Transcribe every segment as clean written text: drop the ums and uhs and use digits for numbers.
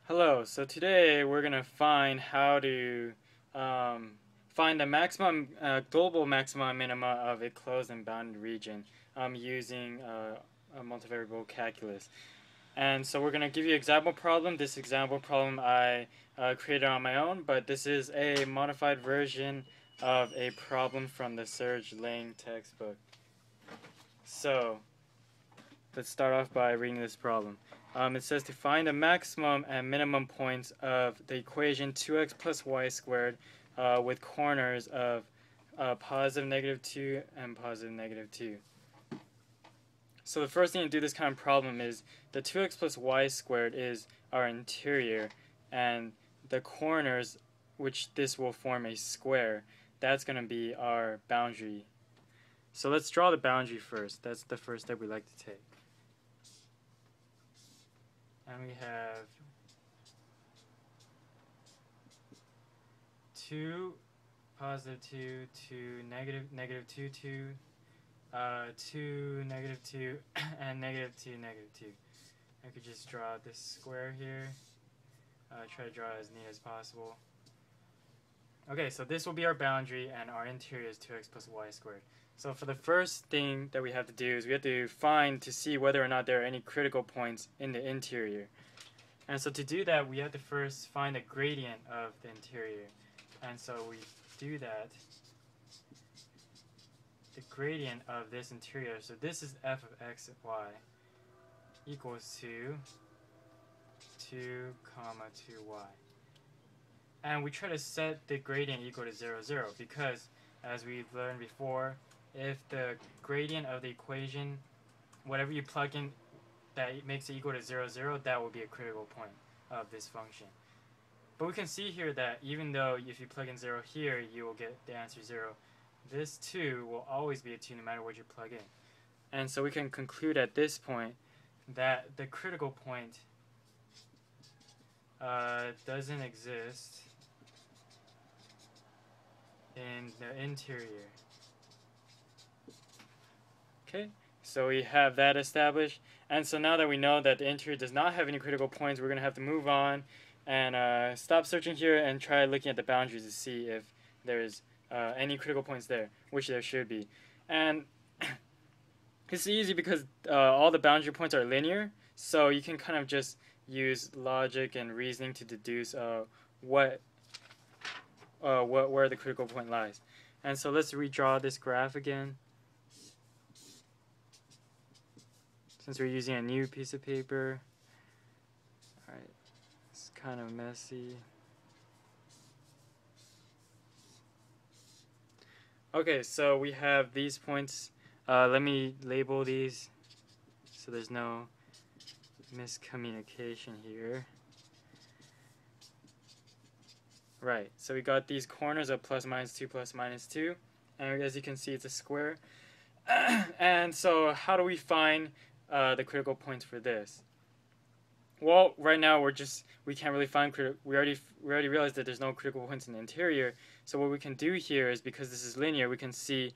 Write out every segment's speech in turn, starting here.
Hello, so today we're going to find how to find the maximum, global maximum and minima of a closed and bounded region using a multivariable calculus. And so we're going to give you an example problem. This example problem I created on my own, but this is a modified version of a problem from the Serge Lang textbook. So let's start off by reading this problem. It says to find the maximum and minimum points of the equation 2x plus y squared with corners of positive negative 2 and positive negative 2. So the first thing to do this kind of problem is the 2x plus y squared is our interior, and the corners, which this will form a square, that's going to be our boundary. So let's draw the boundary first. That's the first step we like to take. And we have 2, positive 2, 2, negative 2, 2, 2, negative 2, and negative 2, negative 2. I could just draw this square here. Try to draw it as neat as possible. Okay, so this will be our boundary, and our interior is 2x plus y squared. So for the first thing that we have to do is we have to find to see whether or not there are any critical points in the interior. And so to do that, we have to first find the gradient of the interior. And so we do that. The gradient of this interior, so this is f of x and y, equals to 2, 2y. And we try to set the gradient equal to 0, 0, because as we've learned before, if the gradient of the equation, whatever you plug in that makes it equal to 0, 0, that will be a critical point of this function. But we can see here that even though if you plug in 0 here, you will get the answer 0, this 2 will always be a 2 no matter what you plug in. And so we can conclude at this point that the critical point doesn't exist in the interior. Okay, so we have that established. And so now that we know that the interior does not have any critical points, we're going to have to move on and stop searching here and try looking at the boundaries to see if there's any critical points there, which there should be. And it's easy because all the boundary points are linear, so you can kind of just use logic and reasoning to deduce where the critical point lies. And so let's redraw this graph again. Since we're using a new piece of paper. Alright, it's kind of messy. Okay, so we have these points. Let me label these so there's no miscommunication here. Right, so we got these corners of plus minus 2, plus minus 2. And as you can see, it's a square. And so how do we find the critical points for this? Well, right now we can't really find we already realized that there's no critical points in the interior. So what we can do here is, because this is linear, we can see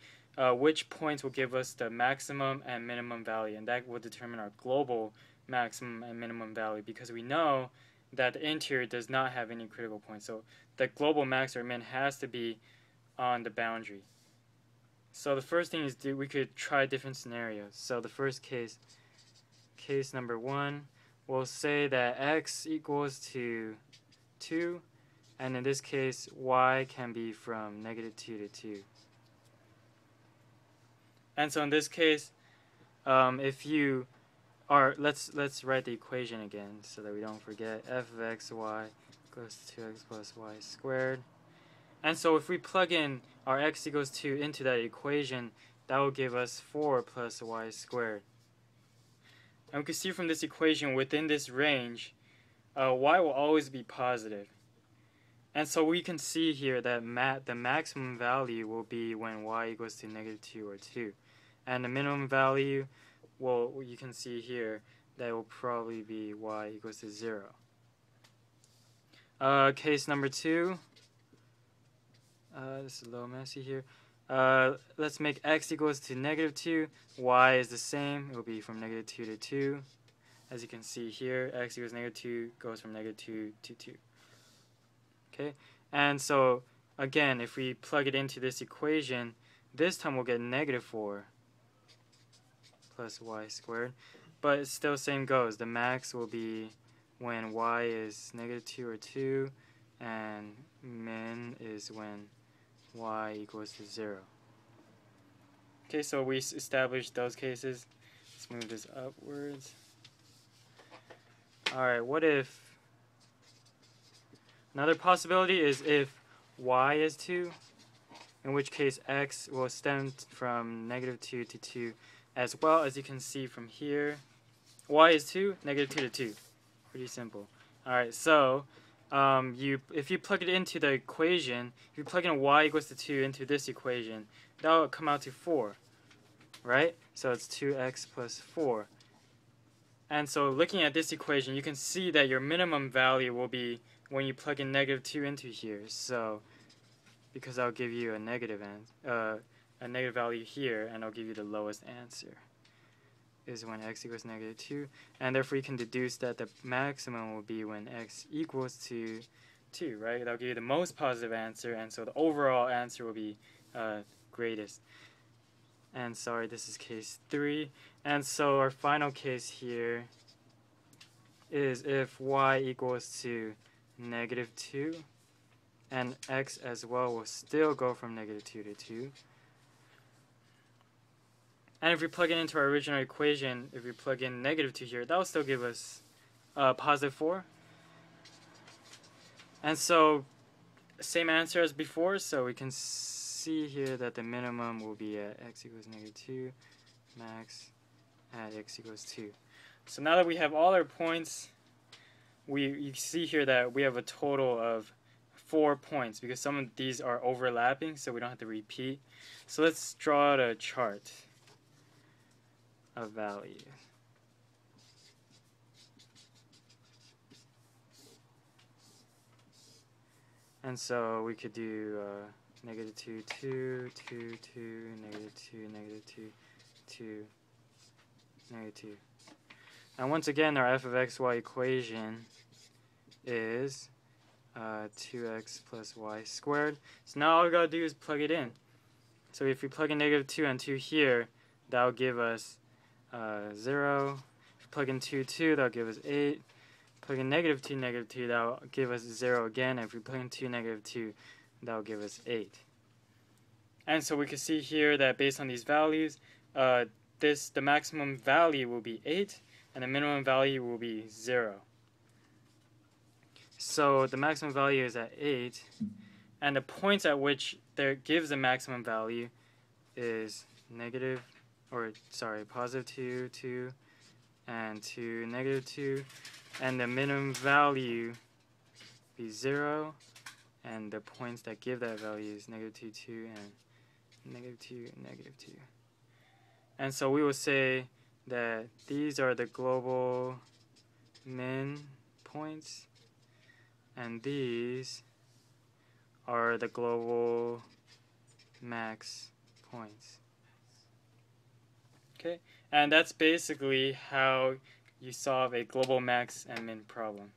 which points will give us the maximum and minimum value, and that will determine our global maximum and minimum value, because we know that the interior does not have any critical points. So the global max or min has to be on the boundary. So the first thing is we could try different scenarios. So the first case number 1, we'll say that x equals to 2, and in this case y can be from negative 2 to 2. And so in this case, if you are, let's write the equation again so that we don't forget. F of x y equals to 2x plus y squared. And so if we plug in our x equals 2 into that equation, that will give us 4 plus y squared. And we can see from this equation, within this range, y will always be positive. And so we can see here that the maximum value will be when y equals to negative 2 or 2. And the minimum value, well, you can see here that will probably be y equals to 0. Case number 2. This is a little messy here. Let's make x equals to negative 2. Y is the same. It will be from negative 2 to 2. as you can see here, x equals negative 2 goes from negative 2 to 2. Okay, and so again, if we plug it into this equation, this time we'll get negative 4 plus y squared, but it's still same goes. The max will be when y is negative 2 or 2, and min is when y equals to 0. Okay, so we established those cases. Let's move this upwards. Alright, what if another possibility is if y is 2, in which case x will stem from negative 2 to 2 as well. As you can see from here, y is 2, negative 2 to 2. Pretty simple. Alright, so if you plug it into the equation, if you plug in y equals to 2 into this equation, that will come out to 4, right? So it's 2x plus 4. And so looking at this equation, you can see that your minimum value will be when you plug in negative 2 into here. So because I'll give you a negative value here, and I'll give you the lowest answer, is when x equals negative 2. And therefore you can deduce that the maximum will be when x equals to 2, right? That'll give you the most positive answer, and so the overall answer will be greatest. And sorry, this is case 3. And so our final case here is if y equals to negative 2, and x as well will still go from negative 2 to 2. And if we plug it into our original equation, if we plug in negative 2 here, that will still give us positive 4. And so same answer as before, so we can see here that the minimum will be at x equals negative 2, max at x equals 2. So now that we have all our points, you see here that we have a total of 4 points because some of these are overlapping, so we don't have to repeat. So let's draw out a chart of values. And so we could do negative 2, 2, 2, 2, negative 2, negative 2, 2, negative 2. And once again, our f of xy equation is 2x plus y squared. So now all we gotta do is plug it in. So if we plug in negative 2 and 2 here, that'll give us 0. If we plug in 2, 2, that'll give us 8. Plug in negative 2, that'll give us 0 again. And if we plug in 2, negative 2, that'll give us 8. And so we can see here that based on these values, the maximum value will be 8, and the minimum value will be 0. So the maximum value is at 8, and the points at which there gives the maximum value is positive 2, 2, and 2, negative 2, and the minimum value be 0, and the points that give that value is negative 2, 2, and negative 2, negative 2. And so we will say that these are the global min points, and these are the global max points. Okay, and that's basically how you solve a global max and min problem.